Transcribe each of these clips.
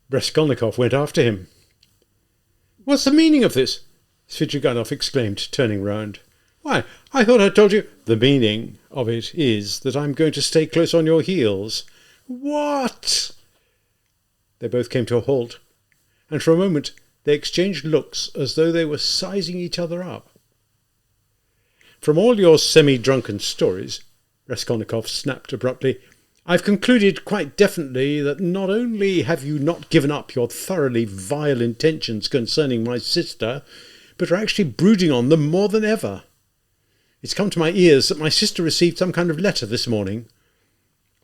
Raskolnikov went after him. "What's the meaning of this?" Svidrigaïlov exclaimed, turning round. "Why, I thought I told you—" "The meaning of it is that I'm going to stay close on your heels." "What?" They both came to a halt, and for a moment they exchanged looks as though they were sizing each other up. "From all your semi-drunken stories," Raskolnikov snapped abruptly, "I've concluded quite definitely that not only have you not given up your thoroughly vile intentions concerning my sister, but are actually brooding on them more than ever. It's come to my ears that my sister received some kind of letter this morning.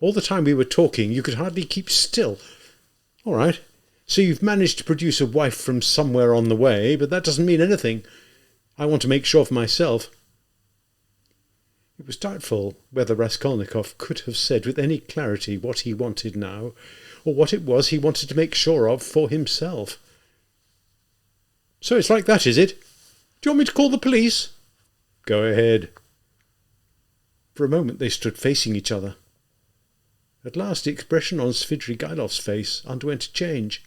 All the time we were talking, you could hardly keep still. All right, so you've managed to produce a wife from somewhere on the way, but that doesn't mean anything. I want to make sure for myself." It was doubtful whether Raskolnikov could have said with any clarity what he wanted now, or what it was he wanted to make sure of for himself. "So it's like that, is it? Do you want me to call the police?" "Go ahead." For a moment they stood facing each other. At last the expression on Svidrigaïlov's face underwent a change.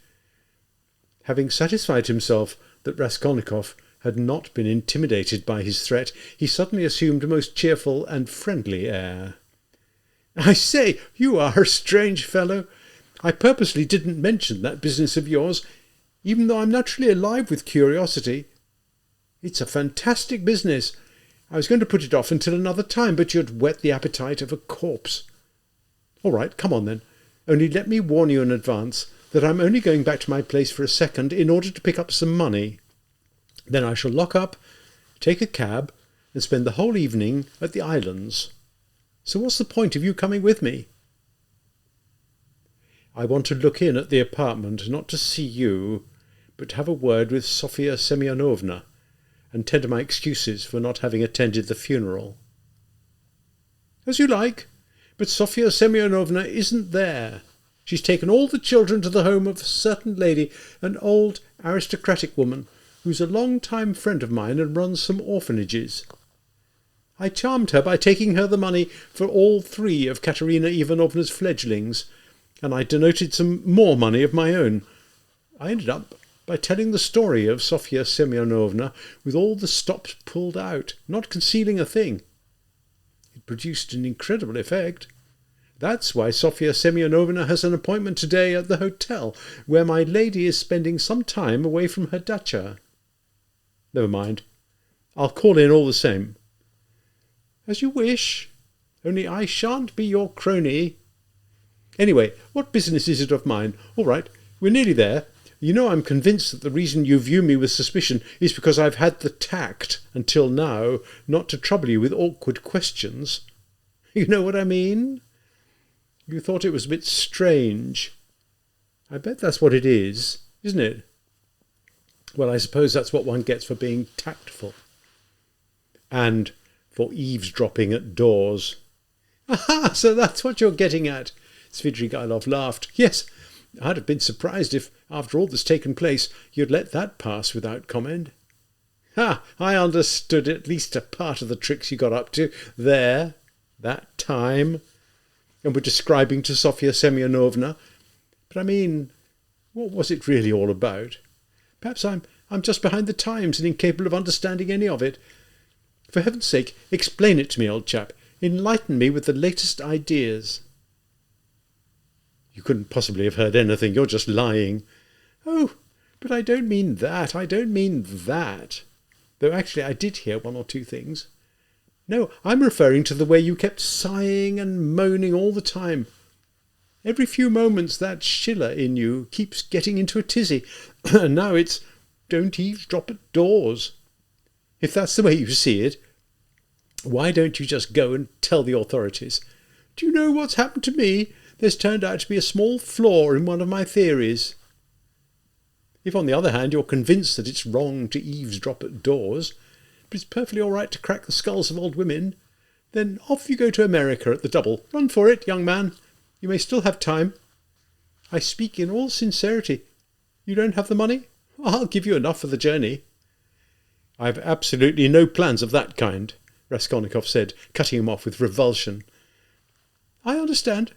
Having satisfied himself that Raskolnikov had not been intimidated by his threat, he suddenly assumed a most cheerful and friendly air. "I say, you are a strange fellow. I purposely didn't mention that business of yours, even though I'm naturally alive with curiosity. It's a fantastic business. I was going to put it off until another time, but you'd whet the appetite of a corpse. All right, come on then. Only let me warn you in advance that I'm only going back to my place for a second in order to pick up some money. Then I shall lock up, take a cab, and spend the whole evening at the islands. So what's the point of you coming with me?" "I want to look in at the apartment, not to see you, but to have a word with Sofya Semyonovna, and tender my excuses for not having attended the funeral." "As you like, but Sofya Semyonovna isn't there. She's taken all the children to the home of a certain lady, an old aristocratic woman, who's a long-time friend of mine and runs some orphanages. I charmed her by taking her the money for all 3 of Katerina Ivanovna's fledglings, and I denoted some more money of my own. I ended up by telling the story of Sofya Semyonovna with all the stops pulled out, not concealing a thing. It produced an incredible effect. That's why Sofya Semyonovna has an appointment today at the hotel, where my lady is spending some time away from her dacha. Never mind. I'll call in all the same." "As you wish. Only I shan't be your crony. Anyway, what business is it of mine? All right, we're nearly there. You know I'm convinced that the reason you view me with suspicion is because I've had the tact, until now, not to trouble you with awkward questions. You know what I mean? You thought it was a bit strange. I bet that's what it is, isn't it? Well, I suppose that's what one gets for being tactful. And for eavesdropping at doors." "Aha, so that's what you're getting at." Svidrigaïlov laughed. "Yes, I'd have been surprised if, after all that's taken place, you'd let that pass without comment. Ha! I understood at least a part of the tricks you got up to there, that time, and were describing to Sofya Semyonovna. But I mean, what was it really all about? Perhaps I'm just behind the times and incapable of understanding any of it. For heaven's sake, explain it to me, old chap. Enlighten me with the latest ideas." "You couldn't possibly have heard anything. You're just lying." "Oh, but I don't mean that. I don't mean that. Though actually I did hear 1 or 2 things. No, I'm referring to the way you kept sighing and moaning all the time. Every few moments that Schiller in you keeps getting into a tizzy, and now it's don't eavesdrop at doors. If that's the way you see it, why don't you just go and tell the authorities? Do you know what's happened to me? There's turned out to be a small flaw in one of my theories. If, on the other hand, you're convinced that it's wrong to eavesdrop at doors, but it's perfectly all right to crack the skulls of old women, then off you go to America at the double. Run for it, young man. You may still have time. I speak in all sincerity. You don't have the money? I'll give you enough for the journey." "I've absolutely no plans of that kind," Raskolnikov said, cutting him off with revulsion. "I understand.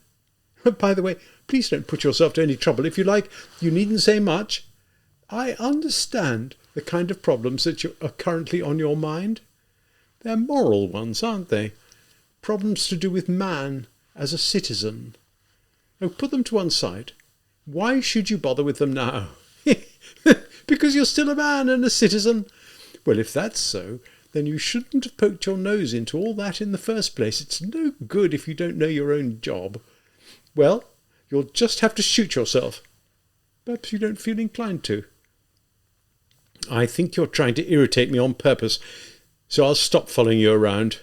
By the way, please don't put yourself to any trouble. If you like, you needn't say much. I understand the kind of problems that are currently on your mind. They're moral ones, aren't they? Problems to do with man as a citizen. Now put them to one side. Why should you bother with them now? Because you're still a man and a citizen. Well, if that's so, then you shouldn't have poked your nose into all that in the first place. It's no good if you don't know your own job. Well, you'll just have to shoot yourself. Perhaps you don't feel inclined to. I think you're trying to irritate me on purpose, so I'll stop following you around.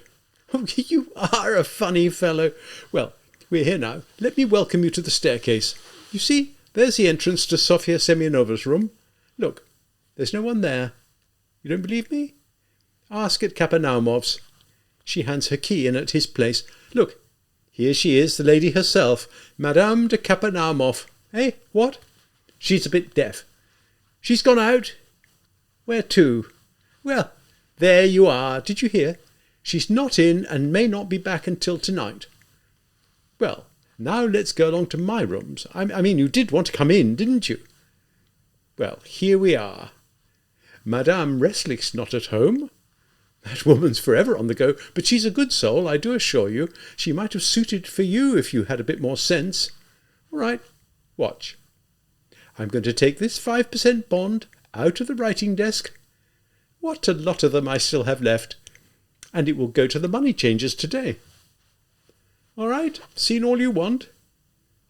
Oh, you are a funny fellow. Well, we're here now. Let me welcome you to the staircase. You see, there's the entrance to Sofya Semyonovna's room. Look, there's no one there. You don't believe me? Ask at Kapernaumov's. She hands her key in at his place. Look, here she is, the lady herself, Madame de Kapernaumov. Eh, what? She's a bit deaf. She's gone out. Where to? Well, there you are. Did you hear? She's not in and may not be back until tonight. Well, now let's go along to my rooms. I mean, you did want to come in, didn't you? Well, here we are. Madame Resslich's not at home. That woman's forever on the go, but she's a good soul, I do assure you. She might have suited for you if you had a bit more sense. All right, watch. I'm going to take this 5% bond out of the writing desk. What a lot of them I still have left. And it will go to the money changers today. All right, seen all you want?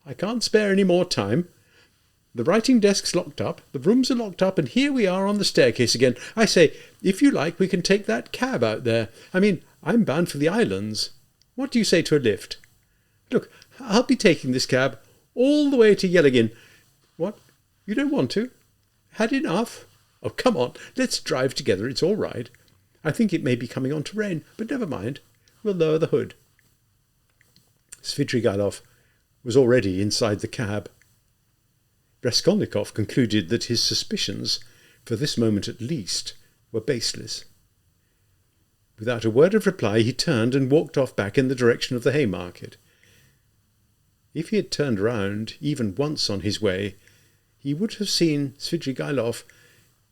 I can't spare any more time. The writing desk's locked up, the rooms are locked up, and here we are on the staircase again. I say, if you like, we can take that cab out there. I mean, I'm bound for the islands. What do you say to a lift? Look, I'll be taking this cab all the way to Yelagin. What? You don't want to? Had enough? Oh, come on, let's drive together, it's all right. I think it may be coming on to rain, but never mind. We'll lower the hood. Svidrigailov was already inside the cab. Raskolnikov concluded that his suspicions, for this moment at least, were baseless. Without a word of reply, he turned and walked off back in the direction of the Haymarket. If he had turned round even once on his way, he would have seen Svidrigailov,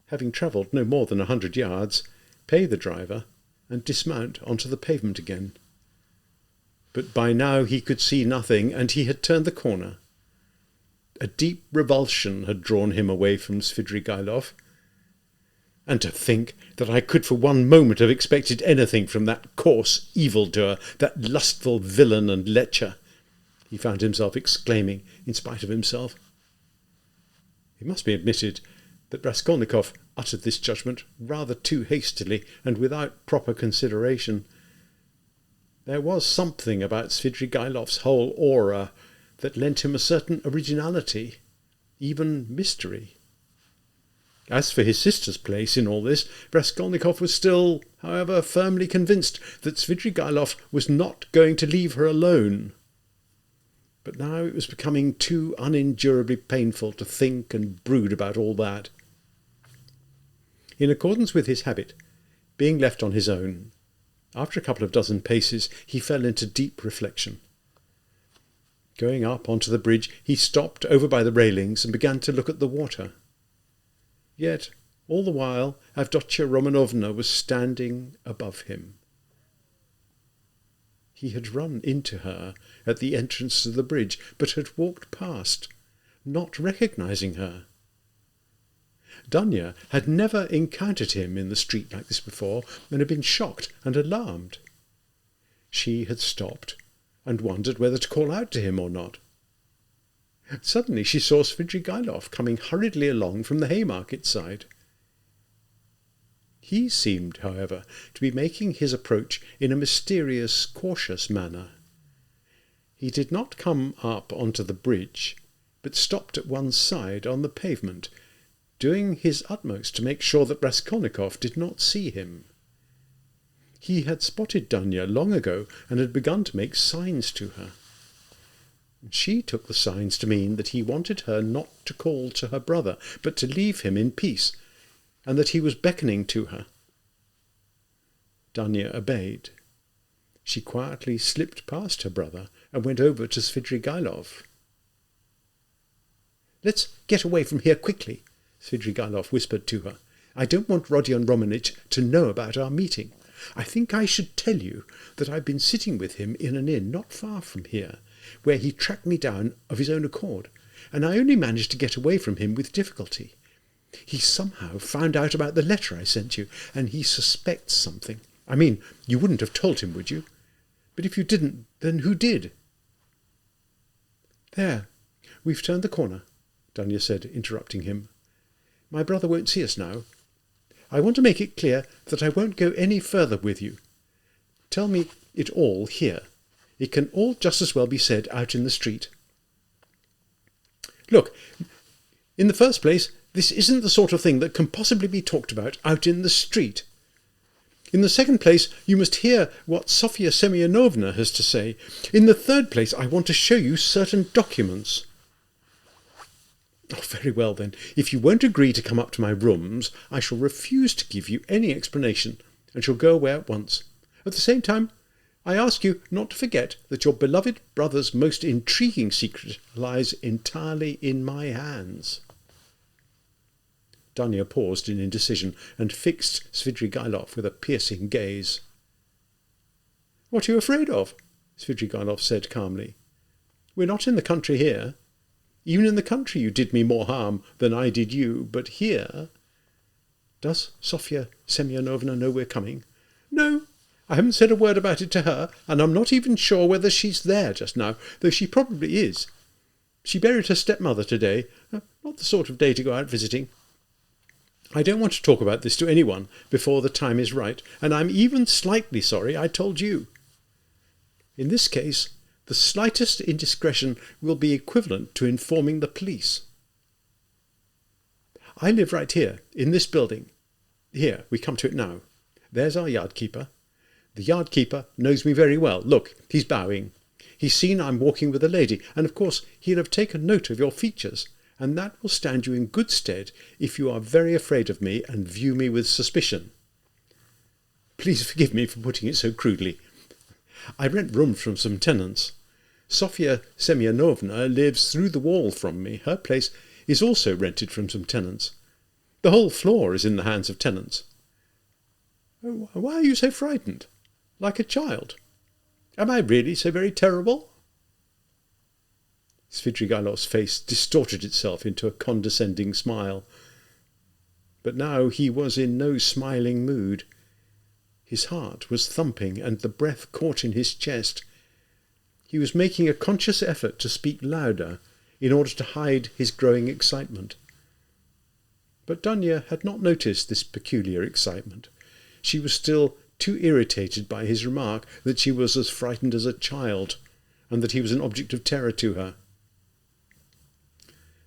having travelled no more than 100 yards, pay the driver and dismount onto the pavement again. But by now he could see nothing, and he had turned the corner. A deep revulsion had drawn him away from Svidrigailov. And to think that I could for one moment have expected anything from that coarse evildoer, that lustful villain and lecher, he found himself exclaiming in spite of himself. It must be admitted that Raskolnikov uttered this judgment rather too hastily and without proper consideration. There was something about Svidrigailov's whole aura that lent him a certain originality, even mystery. As for his sister's place in all this, Raskolnikov was still, however, firmly convinced that Svidrigailov was not going to leave her alone. But now it was becoming too unendurably painful to think and brood about all that. In accordance with his habit, being left on his own, after a couple of dozen paces he fell into deep reflection. Going up onto the bridge, he stopped over by the railings and began to look at the water. Yet, all the while, Avdotya Romanovna was standing above him. He had run into her at the entrance to the bridge, but had walked past, not recognizing her. Dunya had never encountered him in the street like this before, and had been shocked and alarmed. She had stopped and wondered whether to call out to him or not. Suddenly she saw Svidrigailov coming hurriedly along from the Haymarket side. He seemed, however, to be making his approach in a mysterious, cautious manner. He did not come up onto the bridge, but stopped at one side on the pavement, doing his utmost to make sure that Raskolnikov did not see him. He had spotted Dunya long ago and had begun to make signs to her. She took the signs to mean that he wanted her not to call to her brother, but to leave him in peace, and that he was beckoning to her. Dunya obeyed. She quietly slipped past her brother and went over to Svidrigailov. Let's get away from here quickly, Svidrigailov whispered to her. I don't want Rodion Romanich to know about our meeting. I think I should tell you that I've been sitting with him in an inn not far from here, where he tracked me down of his own accord, and I only managed to get away from him with difficulty. He somehow found out about the letter I sent you, and he suspects something. I mean, you wouldn't have told him, would you? But if you didn't, then who did? There, we've turned the corner, Dunya said, interrupting him. My brother won't see us now. I want to make it clear that I won't go any further with you. Tell me it all here. It can all just as well be said out in the street. Look, in the first place, this isn't the sort of thing that can possibly be talked about out in the street. In the second place, you must hear what Sofya Semyonovna has to say. In the third place, I want to show you certain documents. Oh, very well then. If you won't agree to come up to my rooms, I shall refuse to give you any explanation, and shall go away at once. At the same time, I ask you not to forget that your beloved brother's most intriguing secret lies entirely in my hands. Dunya paused in indecision and fixed Svidrigailov with a piercing gaze. What are you afraid of? Svidrigailov said calmly. We're not in the country here. Even in the country you did me more harm than I did you, but here... Does Sofya Semyonovna know we're coming? No, I haven't said a word about it to her, and I'm not even sure whether she's there just now, though she probably is. She buried her stepmother today, not the sort of day to go out visiting. I don't want to talk about this to anyone before the time is right, and I'm even slightly sorry I told you. In this case, the slightest indiscretion will be equivalent to informing the police. I live right here, in this building. Here, we come to it now. There's our yard keeper. The yard keeper knows me very well. Look, he's bowing. He's seen I'm walking with a lady, and of course he'll have taken note of your features, and that will stand you in good stead if you are very afraid of me and view me with suspicion. Please forgive me for putting it so crudely. I rent rooms from some tenants. Sofya Semyonovna lives through the wall from me. Her place is also rented from some tenants. The whole floor is in the hands of tenants. Why are you so frightened? Like a child? Am I really so very terrible? Svidrigailov's face distorted itself into a condescending smile. But now he was in no smiling mood. His heart was thumping, and the breath caught in his chest. He was making a conscious effort to speak louder in order to hide his growing excitement. But Dunya had not noticed this peculiar excitement. She was still too irritated by his remark that she was as frightened as a child, and that he was an object of terror to her.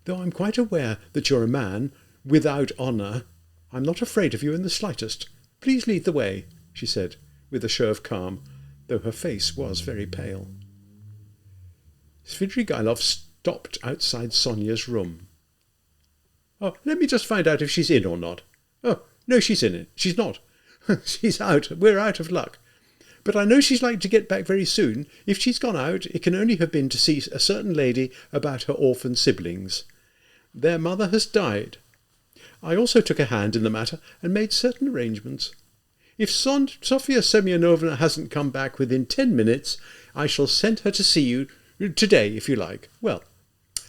Though I'm quite aware that you're a man without honour, I'm not afraid of you in the slightest. Please lead the way, she said, with a show of calm, though her face was very pale. Svidrigailov stopped outside Sonia's room. Oh, let me just find out if she's in or not. Oh, no, she's in it. She's not. She's out. We're out of luck. But I know she's like to get back very soon. If she's gone out, it can only have been to see a certain lady about her orphan siblings. Their mother has died. I also took a hand in the matter and made certain arrangements. If Sofya Semyonovna hasn't come back within 10 minutes, I shall send her to see you today, if you like. Well,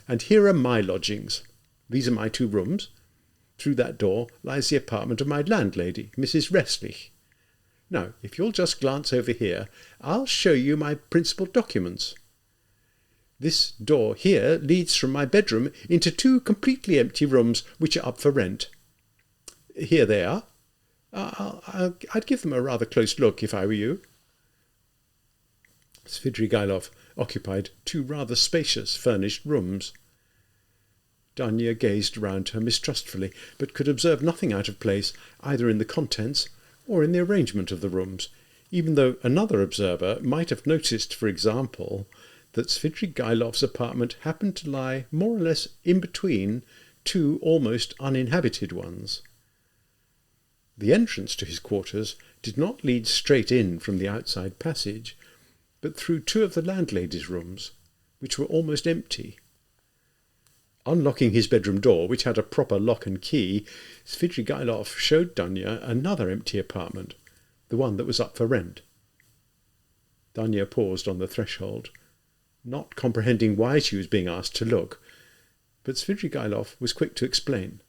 and here are my lodgings. These are my 2 rooms. Through that door lies the apartment of my landlady, Mrs. Restlich. Now, if you'll just glance over here, I'll show you my principal documents. This door here leads from my bedroom into 2 completely empty rooms which are up for rent. Here they are. I'd give them a rather close look if I were you. Svidrigailov occupied 2 rather spacious furnished rooms. Dunya gazed round her mistrustfully, but could observe nothing out of place either in the contents or in the arrangement of the rooms, even though another observer might have noticed, for example, that Svidrigailov's apartment happened to lie more or less in between 2 almost uninhabited ones. The entrance to his quarters did not lead straight in from the outside passage, but through 2 of the landlady's rooms, which were almost empty. Unlocking his bedroom door, which had a proper lock and key, Svidrigailov showed Dunya another empty apartment, the one that was up for rent. Dunya paused on the threshold, not comprehending why she was being asked to look, but Svidrigailov was quick to explain.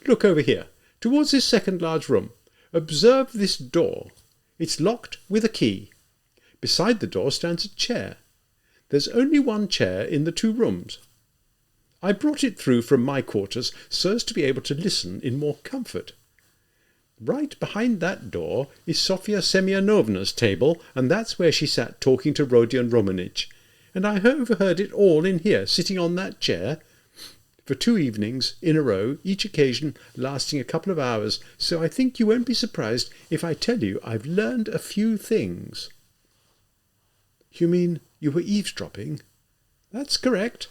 "Look over here, towards this second large room. Observe this door. It's locked with a key. Beside the door stands a chair. There's only one chair in the 2 rooms. I brought it through from my quarters so as to be able to listen in more comfort. Right behind that door is Sofya Semyonovna's table, and that's where she sat talking to Rodion Romanich, and I overheard it all in here, sitting on that chair, for 2 evenings in a row, each occasion lasting a couple of hours, so I think you won't be surprised if I tell you I've learned a few things." "You mean you were eavesdropping?" "That's correct.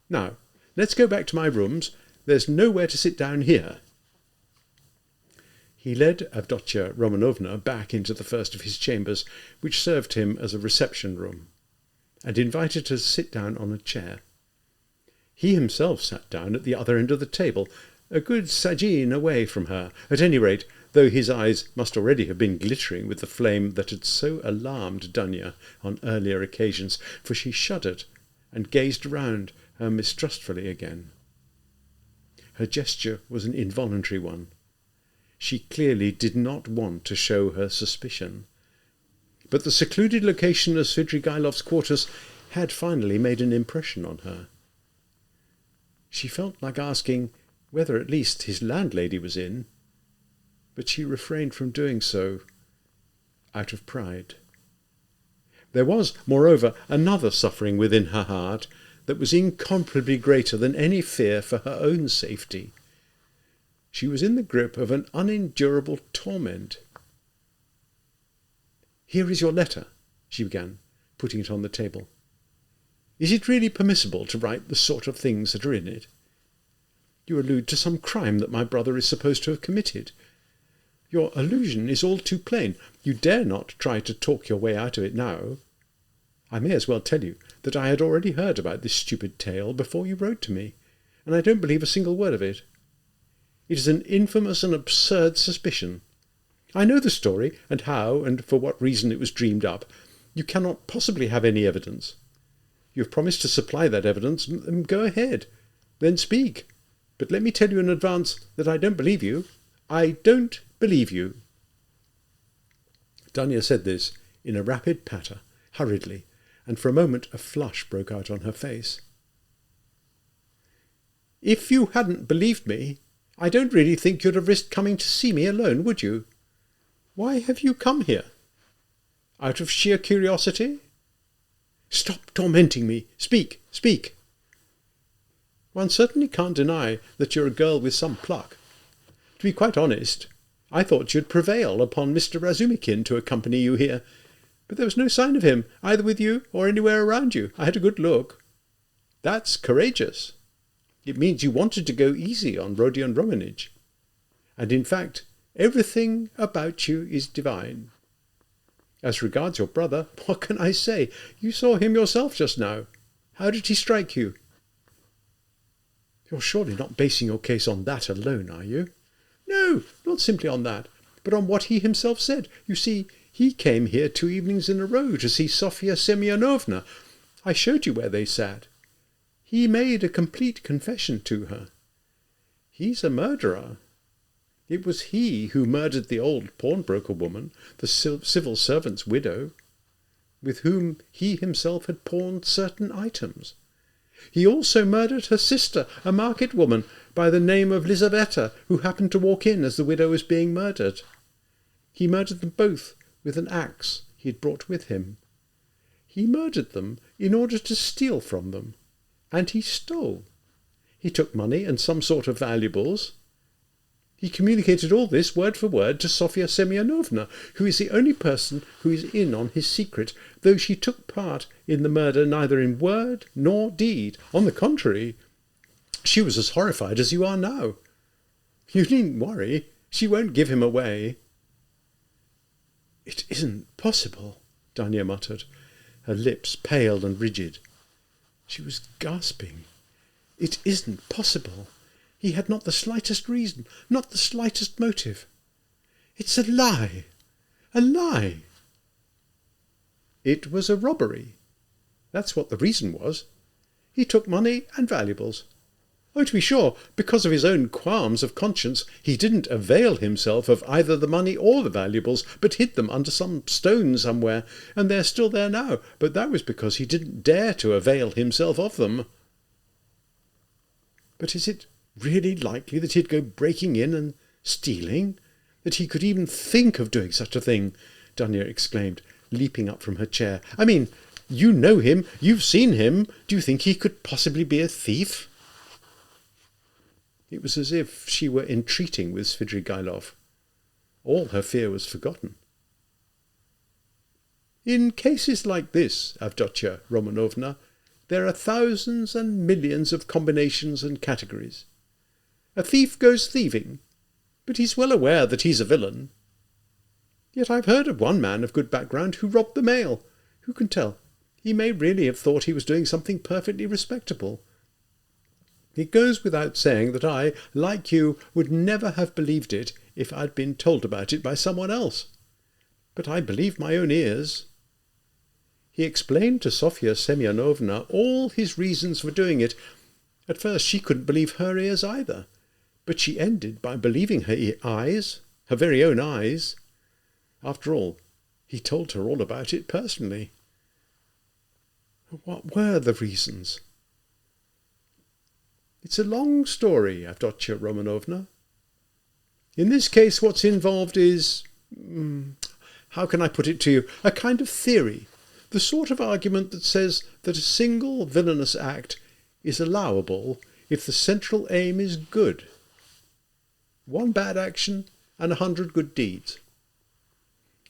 Now, let's go back to my rooms. There's nowhere to sit down here." He led Avdotya Romanovna back into the first of his chambers, which served him as a reception room, and invited her to sit down on a chair. He himself sat down at the other end of the table, a good sajin away from her, at any rate, though his eyes must already have been glittering with the flame that had so alarmed Dunya on earlier occasions, for she shuddered and gazed around her mistrustfully again. Her gesture was an involuntary one. She clearly did not want to show her suspicion. But the secluded location of Svidrigailov's quarters had finally made an impression on her. She felt like asking whether at least his landlady was in, but she refrained from doing so out of pride. There was, moreover, another suffering within her heart that was incomparably greater than any fear for her own safety. She was in the grip of an unendurable torment. "Here is your letter," she began, putting it on the table. "Is it really permissible to write the sort of things that are in it? You allude to some crime that my brother is supposed to have committed. Your allusion is all too plain. You dare not try to talk your way out of it now. I may as well tell you that I had already heard about this stupid tale before you wrote to me, and I don't believe a single word of it. It is an infamous and absurd suspicion. I know the story, and how and for what reason it was dreamed up. You cannot possibly have any evidence. You have promised to supply that evidence. Go ahead. Then speak. But let me tell you in advance that I don't believe you. I don't believe you." Dunya said this in a rapid patter, hurriedly, and for a moment a flush broke out on her face. "If you hadn't believed me, I don't really think you'd have risked coming to see me alone, would you? Why have you come here? Out of sheer curiosity? Stop tormenting me. Speak, speak. One certainly can't deny that you're a girl with some pluck. To be quite honest, I thought you'd prevail upon Mr. Razumikin to accompany you here, but there was no sign of him, either with you or anywhere around you. I had a good look. That's courageous. It means you wanted to go easy on Rodion Romanich. And in fact, everything about you is divine. As regards your brother, what can I say? You saw him yourself just now. How did he strike you? You're surely not basing your case on that alone, are you? No, not simply on that, but on what he himself said. You see, he came here 2 evenings in a row to see Sofya Semyonovna. I showed you where they sat. He made a complete confession to her. He's a murderer. It was he who murdered the old pawnbroker woman, the civil servant's widow, with whom he himself had pawned certain items. He also murdered her sister, a market woman by the name of Lizaveta, who happened to walk in as the widow was being murdered. He murdered them both with an axe he had brought with him. He murdered them in order to steal from them, and he stole. He took money and some sort of valuables. He communicated all this word for word to Sofya Semyonovna, who is the only person who is in on his secret, though she took part in the murder neither in word nor deed. On the contrary, she was as horrified as you are now. You needn't worry. She won't give him away. It isn't possible, Dunya muttered, her lips pale and rigid. She was gasping. It isn't possible. He had not the slightest reason, not the slightest motive. It's a lie. A lie. It was a robbery. That's what the reason was. He took money and valuables. Oh, to be sure, because of his own qualms of conscience, he didn't avail himself of either the money or the valuables, but hid them under some stone somewhere, and they're still there now. But that was because he didn't dare to avail himself of them. But is it really likely that he'd go breaking in and stealing? That he could even think of doing such a thing? Dunya exclaimed, leaping up from her chair. I mean, you know him, you've seen him. Do you think he could possibly be a thief? It was as if she were entreating with Svidrigailov. All her fear was forgotten. In cases like this, Avdotya Romanovna, there are thousands and millions of combinations and categories. A thief goes thieving, but he's well aware that he's a villain. Yet I've heard of one man of good background who robbed the mail. Who can tell? He may really have thought he was doing something perfectly respectable. It goes without saying that I, like you, would never have believed it if I'd been told about it by someone else. But I believed my own ears. He explained to Sofya Semyonovna all his reasons for doing it. At first she couldn't believe her ears either, but she ended by believing her eyes, her very own eyes. After all, he told her all about it personally. What were the reasons? It's a long story, Avdotya Romanovna. In this case, what's involved is, how can I put it to you, a kind of theory, the sort of argument that says that a single villainous act is allowable if the central aim is good. One bad action and 100 good deeds.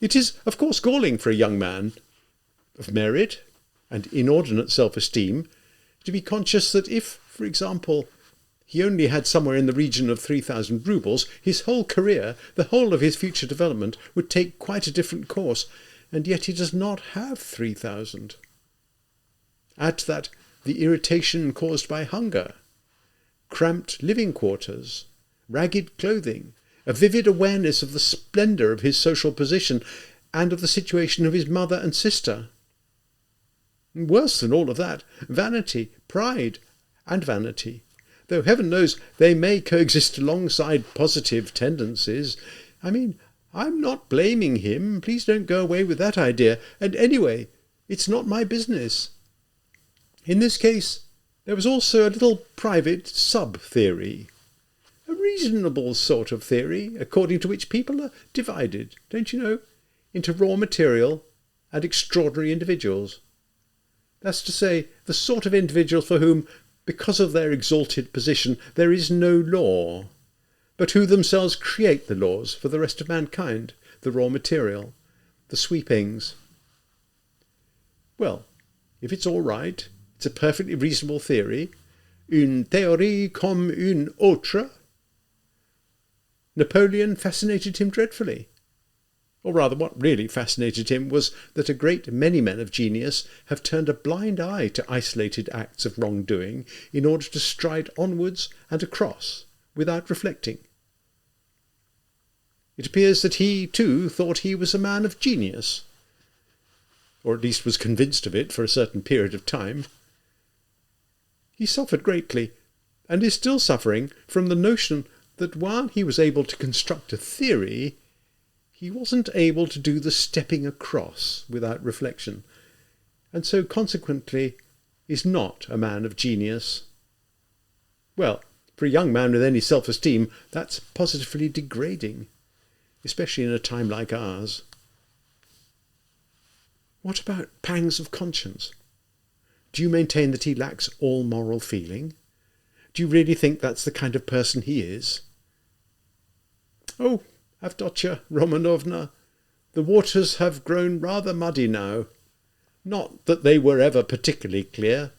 It is, of course, galling for a young man of merit and inordinate self-esteem to be conscious that if, for example, he only had somewhere in the region of 3,000 roubles, his whole career, the whole of his future development, would take quite a different course, and yet he does not have 3,000. Add to that the irritation caused by hunger, cramped living quarters, ragged clothing, a vivid awareness of the splendour of his social position and of the situation of his mother and sister. Worse than all of that, vanity, pride, and vanity, though heaven knows they may coexist alongside positive tendencies. I mean, I'm not blaming him, please don't go away with that idea, and anyway, it's not my business. In this case, there was also a little private sub-theory, a reasonable sort of theory, according to which people are divided, don't you know, into raw material and extraordinary individuals. That's to say, the sort of individuals for whom, because of their exalted position, there is no law, but who themselves create the laws for the rest of mankind, the raw material, the sweepings. Well, if it's all right, it's a perfectly reasonable theory, une théorie comme une autre. Napoleon fascinated him dreadfully. Or rather, what really fascinated him was that a great many men of genius have turned a blind eye to isolated acts of wrongdoing in order to stride onwards and across without reflecting. It appears that he, too, thought he was a man of genius, or at least was convinced of it for a certain period of time. He suffered greatly, and is still suffering from the notion that while he was able to construct a theory, he wasn't able to do the stepping across without reflection, and so consequently is not a man of genius. Well, for a young man with any self-esteem, that's positively degrading, especially in a time like ours. What about pangs of conscience? Do you maintain that he lacks all moral feeling? Do you really think that's the kind of person he is? Oh, Avdotya Romanovna, the waters have grown rather muddy now. Not that they were ever particularly clear.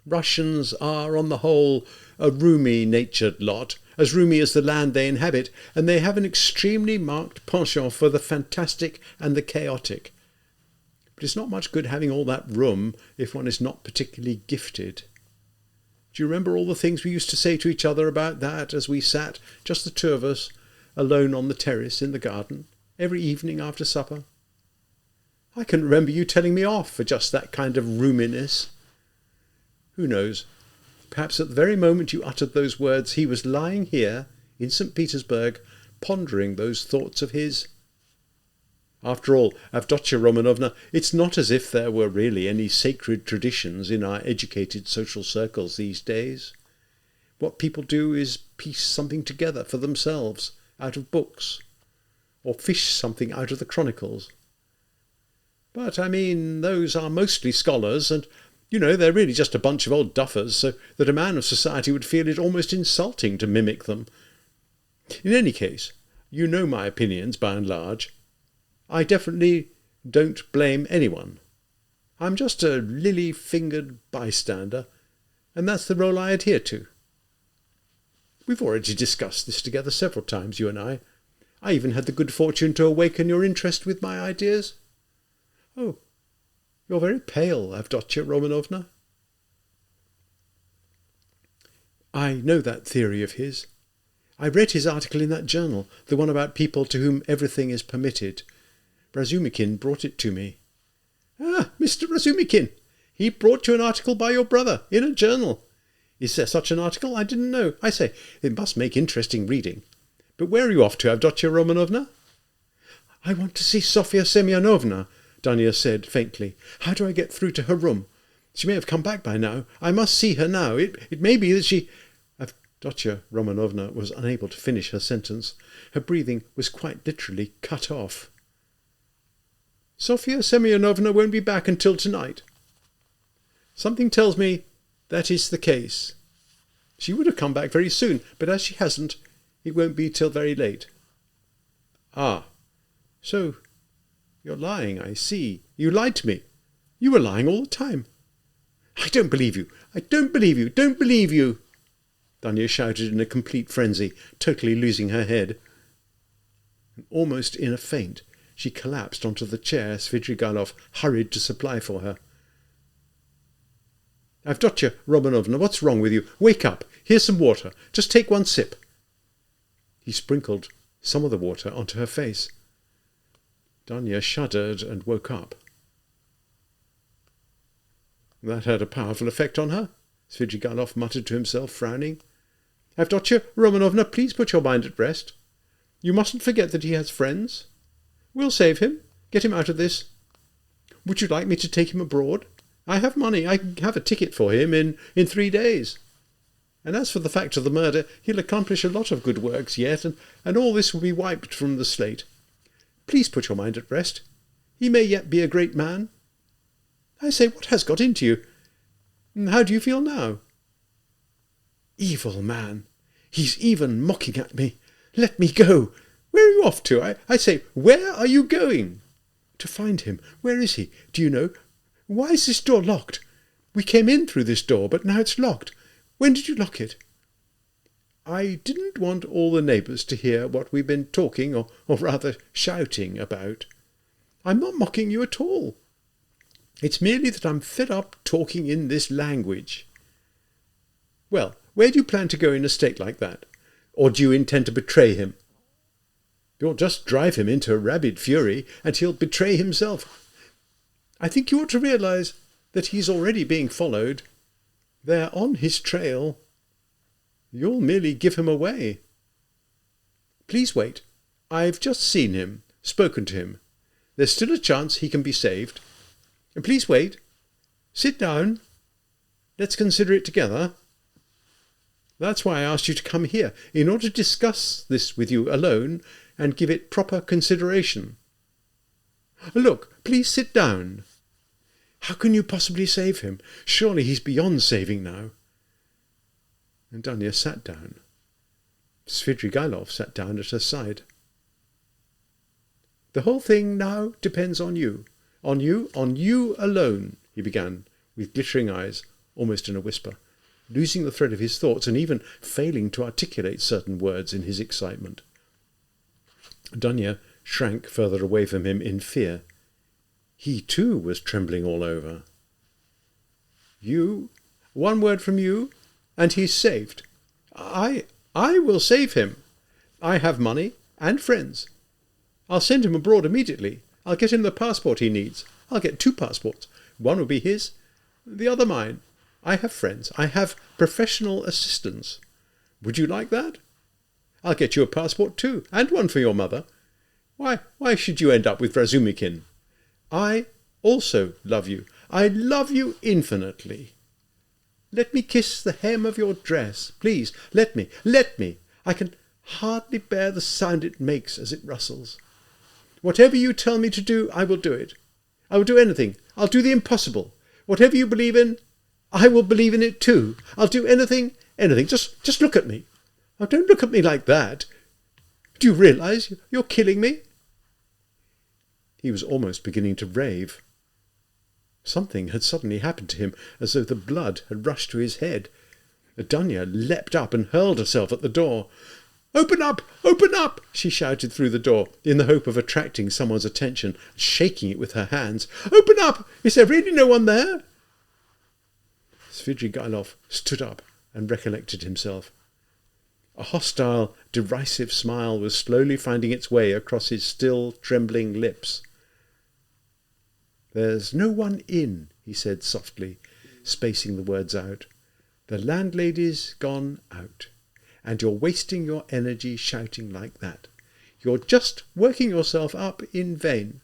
Russians are, on the whole, a roomy-natured lot, as roomy as the land they inhabit, and they have an extremely marked penchant for the fantastic and the chaotic. But it's not much good having all that room if one is not particularly gifted. Do you remember all the things we used to say to each other about that as we sat, just the two of us, alone on the terrace in the garden, every evening after supper? I can remember you telling me off for just that kind of roominess. Who knows? Perhaps at the very moment you uttered those words, he was lying here in St. Petersburg, pondering those thoughts of his. After all, Avdotya Romanovna, it's not as if there were really any sacred traditions in our educated social circles these days. What people do is piece something together for themselves out of books, or fish something out of the chronicles. But, I mean, those are mostly scholars, and, they're really just a bunch of old duffers, so that a man of society would feel it almost insulting to mimic them. In any case, you know my opinions by and large. I definitely don't blame anyone. I'm just a lily-fingered bystander, and that's the role I adhere to. We've already discussed this together several times, you and I. I even had the good fortune to awaken your interest with my ideas. Oh, you're very pale, Avdotya Romanovna. I know that theory of his. I read his article in that journal, the one about people to whom everything is permitted. Razumikin brought it to me. Ah, Mr. Razumikin! He brought you an article by your brother, in a journal. Is there such an article? I didn't know. I say, it must make interesting reading. But where are you off to, Avdotya Romanovna? I want to see Sofya Semyonovna, Dunya said faintly. How do I get through to her room? She may have come back by now. I must see her now. It may be that she... Avdotya Romanovna was unable to finish her sentence. Her breathing was quite literally cut off. Sofya Semyonovna won't be back until tonight. Something tells me that is the case. She would have come back very soon, but as she hasn't, it won't be till very late. Ah, so you're lying, I see. You lied to me. You were lying all the time. I don't believe you. I don't believe you. Don't believe you. Dunya shouted in a complete frenzy, totally losing her head. And almost in a faint, she collapsed onto the chair Svidrigailov hurried to supply for her. Avdotya Romanovna, what's wrong with you? Wake up. Here's some water. Just take one sip. He sprinkled some of the water onto her face. Dunya shuddered and woke up. That had a powerful effect on her, Svidrigailov muttered to himself, frowning. Avdotya Romanovna, please put your mind at rest. You mustn't forget that he has friends. We'll save him. Get him out of this. Would you like me to take him abroad? I have money. I can have a ticket for him in 3 days. And as for the fact of the murder, he'll accomplish a lot of good works yet, and all this will be wiped from the slate. Please put your mind at rest. He may yet be a great man. I say, what has got into you? How do you feel now? Evil man. He's even mocking at me. Let me go. Where are you off to? I say, where are you going? To find him. Where is he? Do you know? Why is this door locked? We came in through this door, but now it's locked. When did you lock it? I didn't want all the neighbours to hear what we've been talking, or rather shouting about. I'm not mocking you at all. It's merely that I'm fed up talking in this language. Well, where do you plan to go in a state like that? Or do you intend to betray him? You'll just drive him into a rabid fury, and he'll betray himself. I think you ought to realise that he's already being followed. They're on his trail. You'll merely give him away. Please wait. I've just seen him, spoken to him. There's still a chance he can be saved. And please wait. Sit down. Let's consider it together. That's why I asked you to come here, in order to discuss this with you alone and give it proper consideration. Look, please sit down. How can you possibly save him? Surely he's beyond saving now. And Dunya sat down. Svidrigailov sat down at her side. The whole thing now depends on you. On you alone, he began, with glittering eyes, almost in a whisper, losing the thread of his thoughts and even failing to articulate certain words in his excitement. Dunya shrank further away from him in fear. He too was trembling all over. You, one word from you, And he's saved. I will save him. I have money and friends. I'll send him abroad immediately. I'll get him the passport he needs. I'll get 2 passports. One will be his, the other mine. I have friends. I have professional assistants. Would you like that? I'll get you a passport too, and one for your mother. Why should you end up with Razumikin? I also love you. I love you infinitely. Let me kiss the hem of your dress. Please, let me. I can hardly bear the sound it makes as it rustles. Whatever you tell me to do, I will do it. I will do anything. I'll do the impossible. Whatever you believe in, I will believe in it too. I'll do anything. Just look at me. Oh, don't look at me like that. Do you realise you're killing me? He was almost beginning to rave. Something had suddenly happened to him, as though the blood had rushed to his head. Dunya leapt up and hurled herself at the door. "Open up! Open up!" she shouted through the door, in the hope of attracting someone's attention, shaking it with her hands. "Open up! Is there really no one there?" Svidrigailov stood up and recollected himself. A hostile, derisive smile was slowly finding its way across his still trembling lips. "There's no one in," he said softly, spacing the words out. "The landlady's gone out. And you're wasting your energy shouting like that. You're just working yourself up in vain.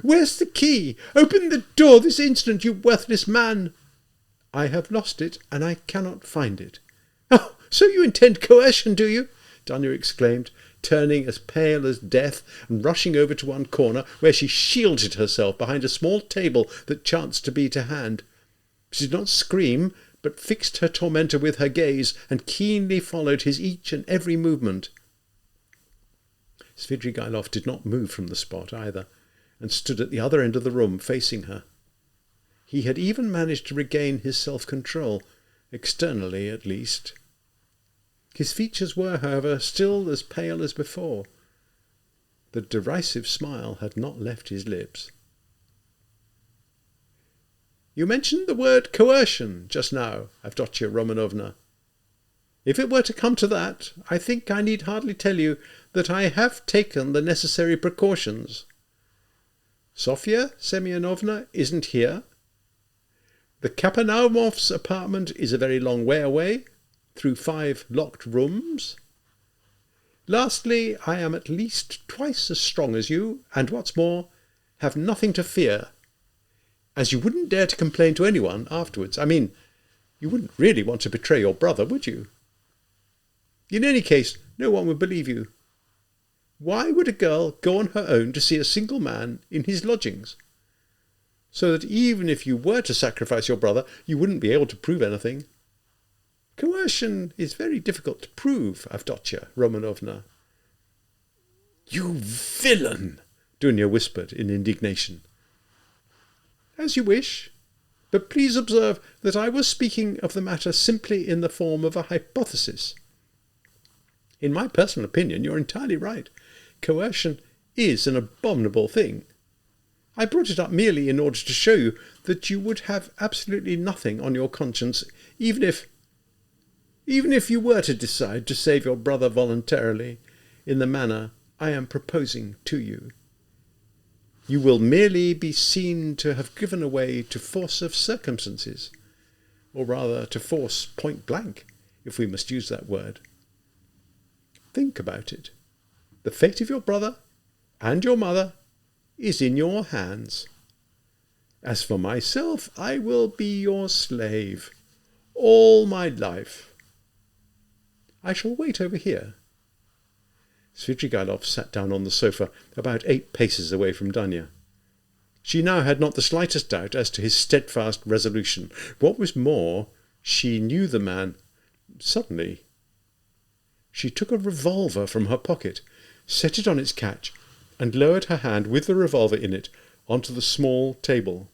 Where's the key? Open the door this instant, you worthless man!" "I have lost it, and I cannot find it." "Oh, so you intend coercion, do you?" Dunya exclaimed, turning as pale as death and rushing over to one corner, where she shielded herself behind a small table that chanced to be to hand. She did not scream, but fixed her tormentor with her gaze and keenly followed his each and every movement. Svidrigailov did not move from the spot either, and stood at the other end of the room facing her. He had even managed to regain his self-control, externally at least. His features were, however, still as pale as before. The derisive smile had not left his lips. "You mentioned the word coercion just now, Avdotya Romanovna. If it were to come to that, I think I need hardly tell you that I have taken the necessary precautions. Sofya Semyonovna isn't here. The Kapanaumov's apartment is a very long way away, through 5 locked rooms. Lastly, I am at least twice as strong as you, and what's more, have nothing to fear. As you wouldn't dare to complain to anyone afterwards. I mean, you wouldn't really want to betray your brother, would you? In any case, no one would believe you. Why would a girl go on her own to see a single man in his lodgings? So that even if you were to sacrifice your brother, you wouldn't be able to prove anything. Coercion is very difficult to prove, Avdotya Romanovna." "You villain!" Dunya whispered in indignation. "As you wish, but please observe that I was speaking of the matter simply in the form of a hypothesis. In my personal opinion, you're entirely right. Coercion is an abominable thing. I brought it up merely in order to show you that you would have absolutely nothing on your conscience, even if you were to decide to save your brother voluntarily in the manner I am proposing to you. You will merely be seen to have given away to force of circumstances, or rather to force point blank, if we must use that word. Think about it. The fate of your brother and your mother is in your hands. As for myself, I will be your slave all my life. I shall wait over here." Svidrigailov sat down on the sofa, about 8 paces away from Dunya. She now had not the slightest doubt as to his steadfast resolution. What was more, she knew the man. Suddenly, she took a revolver from her pocket, set it on its catch, and lowered her hand with the revolver in it onto the small table.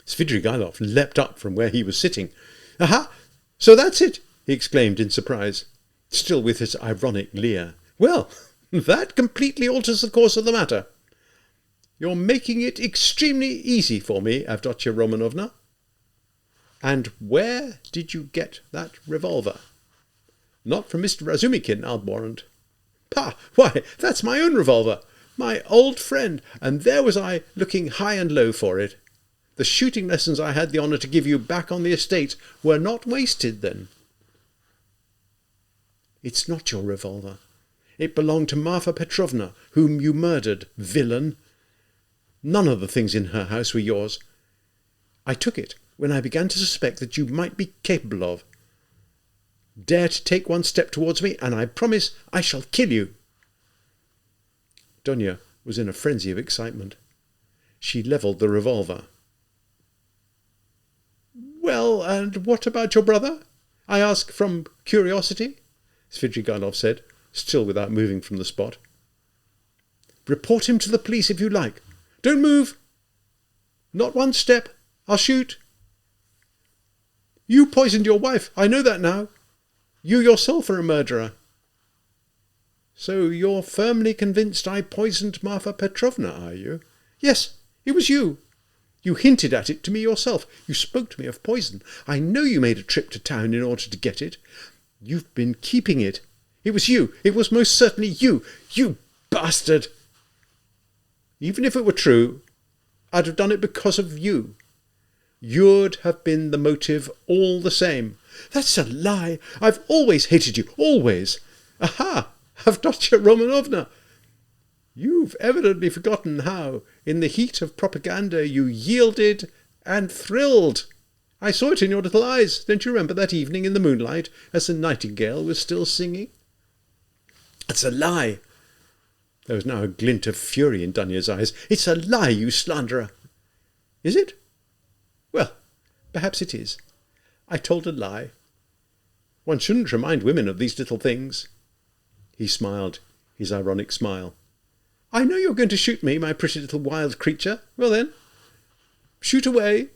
Svidrigailov leapt up from where he was sitting. "Aha! So that's it!" he exclaimed in surprise, still with his ironic leer. "Well, that completely alters the course of the matter. You're making it extremely easy for me, Avdotya Romanovna." And where did you get that revolver? Not from Mr. Razumikin, I'll warrant. Pah! Why, that's my own revolver, my old friend, and there was I looking high and low for it. The shooting lessons I had the honour to give you back on the estate were not wasted then. It's not your revolver. It belonged to Marfa Petrovna, whom you murdered, villain. None of the things in her house were yours. I took it when I began to suspect that you might be capable of. Dare to take one step towards me, and I promise I shall kill you. Donya was in a frenzy of excitement. She levelled the revolver. Well, and what about your brother? I ask from curiosity, Svidrigailov said, still without moving from the spot. Report him to the police if you like. Don't move. Not one step. I'll shoot. You poisoned your wife. I know that now. You yourself are a murderer. So you're firmly convinced I poisoned Marfa Petrovna, are you? Yes, it was you. You hinted at it to me yourself. You spoke to me of poison. I know you made a trip to town in order to get it. You've been keeping it. It was you. It was most certainly you. You bastard! Even if it were true, I'd have done it because of you. You'd have been the motive all the same. That's a lie. I've always hated you. Always. Aha! Avdotya Romanovna! You've evidently forgotten how, in the heat of propaganda, you yielded and thrilled. I saw it in your little eyes. Don't you remember that evening in the moonlight, as the nightingale was still singing? It's a lie. There was now a glint of fury in Dunya's eyes. It's a lie, you slanderer. Is it? Well, perhaps it is. I told a lie. One shouldn't remind women of these little things. He smiled, his ironic smile. I know you're going to shoot me, my pretty little wild creature. Well then, shoot away.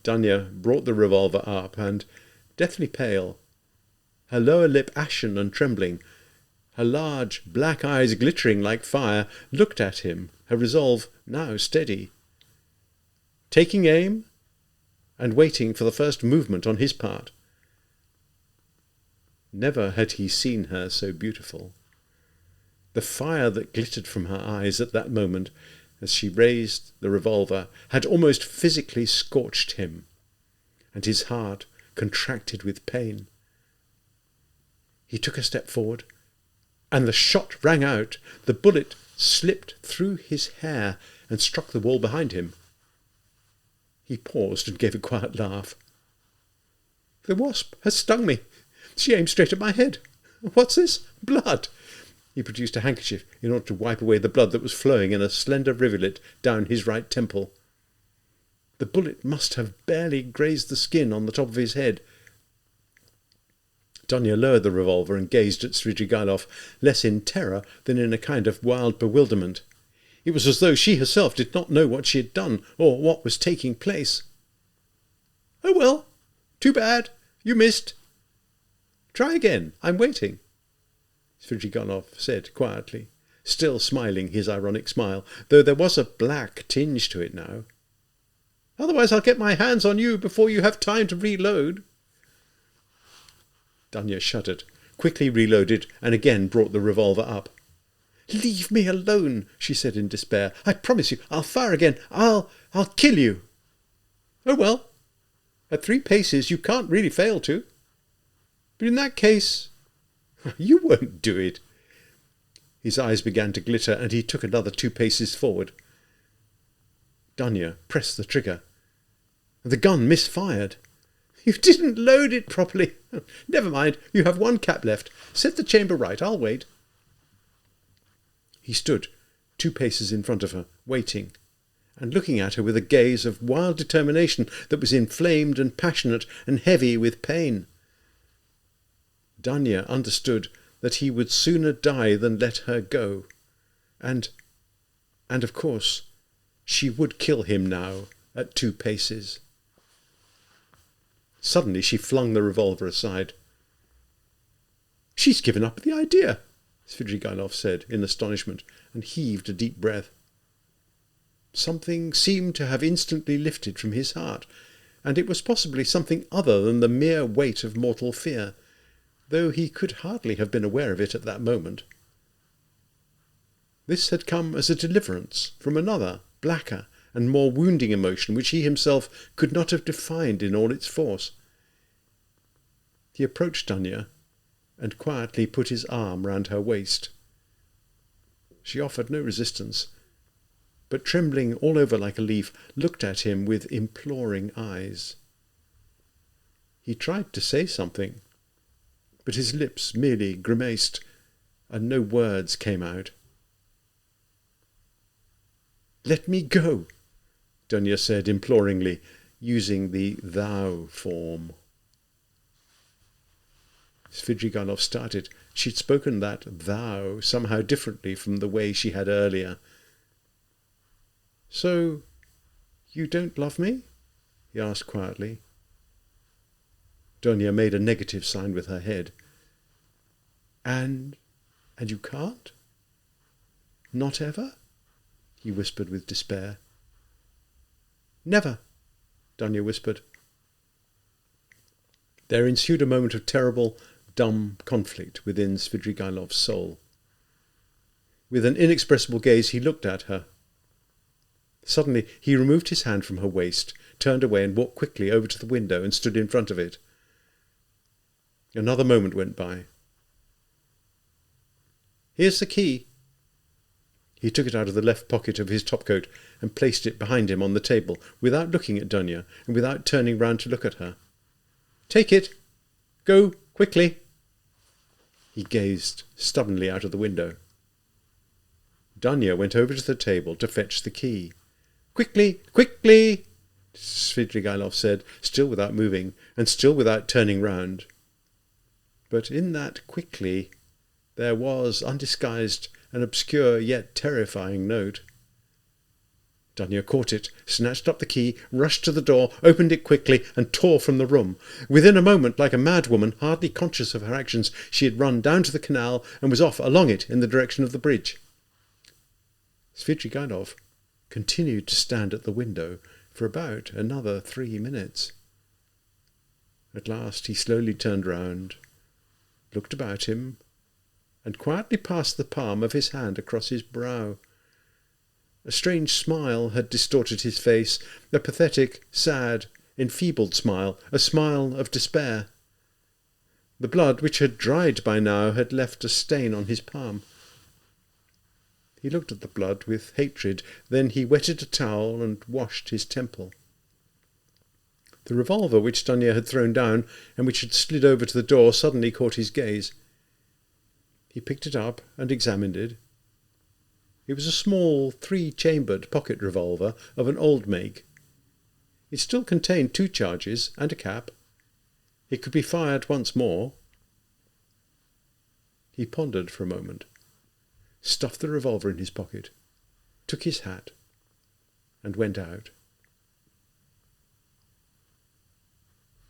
Dunya brought the revolver up and, deathly pale, her lower lip ashen and trembling, her large black eyes glittering like fire, looked at him, her resolve now steady. Taking aim and waiting for the first movement on his part. Never had he seen her so beautiful. The fire that glittered from her eyes at that moment, as she raised the revolver, had almost physically scorched him, and his heart contracted with pain. He took a step forward, and the shot rang out. The bullet slipped through his hair and struck the wall behind him. He paused and gave a quiet laugh. The wasp has stung me. She aimed straight at my head. What's this? Blood. He produced a handkerchief in order to wipe away the blood that was flowing in a slender rivulet down his right temple. The bullet must have barely grazed the skin on the top of his head. Dunya lowered the revolver and gazed at Svidrigailov, less in terror than in a kind of wild bewilderment. It was as though she herself did not know what she had done or what was taking place. Oh well, too bad. You missed. Try again. I'm waiting, Svidrigailov said quietly, still smiling his ironic smile, though there was a black tinge to it now. Otherwise I'll get my hands on you before you have time to reload. Dunya shuddered, quickly reloaded, and again brought the revolver up. Leave me alone, she said in despair. I promise you, I'll fire again. I'll kill you. Oh well, at 3 paces you can't really fail to. But in that case, you won't do it. His eyes began to glitter, and he took another 2 paces forward. Dunya pressed the trigger. The gun misfired. You didn't load it properly. Never mind, you have 1 cap left. Set the chamber right, I'll wait. He stood 2 paces in front of her, waiting, and looking at her with a gaze of wild determination that was inflamed and passionate and heavy with pain. Dunya understood that he would sooner die than let her go, and of course, she would kill him now at 2 paces. Suddenly she flung the revolver aside. She's given up the idea, Svidrigailov said in astonishment, and heaved a deep breath. Something seemed to have instantly lifted from his heart, and it was possibly something other than the mere weight of mortal fear, though he could hardly have been aware of it at that moment. This had come as a deliverance from another, blacker and more wounding emotion which he himself could not have defined in all its force. He approached Dunya and quietly put his arm round her waist. She offered no resistance, but trembling all over like a leaf, looked at him with imploring eyes. He tried to say something, but his lips merely grimaced, and no words came out. "Let me go," Dunya said imploringly, using the thou form. Svidrigaïlov started. She'd spoken that thou somehow differently from the way she had earlier. "So, you don't love me?" he asked quietly. Dunya made a negative sign with her head. And you can't? Not ever?" he whispered with despair. "Never," Dunya whispered. There ensued a moment of terrible, dumb conflict within Svidrigaïlov's soul. With an inexpressible gaze he looked at her. Suddenly he removed his hand from her waist, turned away and walked quickly over to the window and stood in front of it. Another moment went by. "Here's the key." He took it out of the left pocket of his topcoat and placed it behind him on the table, without looking at Dunya and without turning round to look at her. "Take it. Go, quickly." He gazed stubbornly out of the window. Dunya went over to the table to fetch the key. "Quickly, quickly," Svidrigaïlov said, still without moving, and still without turning round. But in that "quickly" there was, undisguised, an obscure yet terrifying note. Dunya caught it, snatched up the key, rushed to the door, opened it quickly, and tore from the room. Within a moment, like a madwoman, hardly conscious of her actions, she had run down to the canal and was off along it in the direction of the bridge. Svidrigaïlov continued to stand at the window for about another 3 minutes. At last he slowly turned round, looked about him, and quietly passed the palm of his hand across his brow. A strange smile had distorted his face, a pathetic, sad, enfeebled smile, a smile of despair. The blood, which had dried by now, had left a stain on his palm. He looked at the blood with hatred, then he wetted a towel and washed his temple. The revolver which Dunya had thrown down and which had slid over to the door suddenly caught his gaze. He picked it up and examined it. It was a small 3-chambered pocket revolver of an old make. It still contained 2 charges and a cap. It could be fired once more. He pondered for a moment, stuffed the revolver in his pocket, took his hat, and went out.